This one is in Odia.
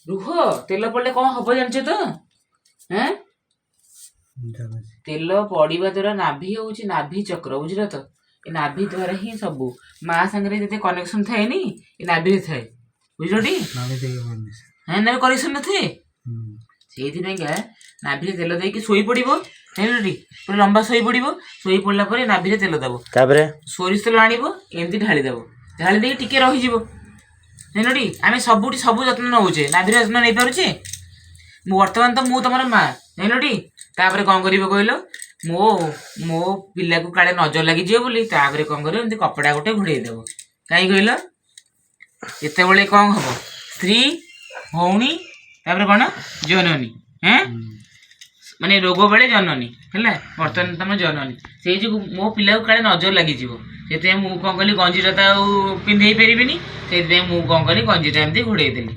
ରୁହ ତେଲ ପଡ଼ିଲେ କ'ଣ ହବ ଜାଣିଛ ତ? ହେଁ ତେଲ ପଡ଼ିବା ଦ୍ୱାରା ନାଭି ହେଉଛି ନାଭି ଚକ୍ର, ବୁଝିଲ ତ? ଏ ନାଭି ଦ୍ୱାରା ହିଁ ସବୁ ମା ସାଙ୍ଗରେ ଯେତେ କନେକ୍ସନ ଥାଏନି ଏ ନାଭିରେ ଥାଏ, ବୁଝିଲଟି? ହଁ ନାଭି କନେକ୍ସନ ନଥାଏ, ସେଇଥିପାଇଁକା ନାଭିରେ ତେଲ ଦେଇକି ଶୋଇପଡ଼ିବ, ଜାଣିଲଟି? ପୁରା ଲମ୍ବା ଶୋଇପଡ଼ିବ, ଶୋଇପଡ଼ିଲା ପରେ ନାଭିରେ ତେଲ ଦେବ, ତାପରେ ସୋରିଷ ତେଲ ଆଣିବ ଏମିତି ଢାଳିଦେବ, ଢାଳି ଦେଇକି ଟିକେ ରହିଯିବ, ଜାଣିଲଟି? ଆମେ ସବୁଠି ସବୁ ଯତ୍ନ ନେଉଛେ, ନାଭିର ଯତ୍ନ ନେଇପାରୁଛେ? ବର୍ତ୍ତମାନ ତ ମୁଁ ତମର ମା, ଜାଣିଲଟି? ତାପରେ କ'ଣ କରିବ କହିଲ? ମୋ ପିଲାକୁ କାଳେ ନଜର ଲାଗିଯିବ ବୋଲି ତାପରେ କ'ଣ କରିବ? ଏମିତି କପଡ଼ା ଗୋଟେ ଘୋଡ଼େଇ ଦେବ। କାହିଁକି କହିଲ? ଯେତେବେଳେ କ'ଣ ହବ? ସ୍ତ୍ରୀ, ଭଉଣୀ, ତାପରେ କ'ଣ? ଜନନୀ। ମାନେ ରୋଗ ବେଳେ ଜନନୀ ହେଲା, ବର୍ତ୍ତମାନ ତମ ଜନନୀ। ସେଇ ଯୋଗୁଁ ମୋ ପିଲାକୁ କାଳେ ନଜର ଲାଗିଯିବ, ସେଥିପାଇଁ ମୁଁ କ'ଣ କଲି? ଗଞ୍ଜିଟା ତ ଆଉ ପିନ୍ଧେଇ ପାରିବିନି, ସେଇଥିପାଇଁ ମୁଁ କ'ଣ କଲି? ଗଞ୍ଜିଟା ଏମିତି ଘୋଡ଼େଇ ଦେଲି।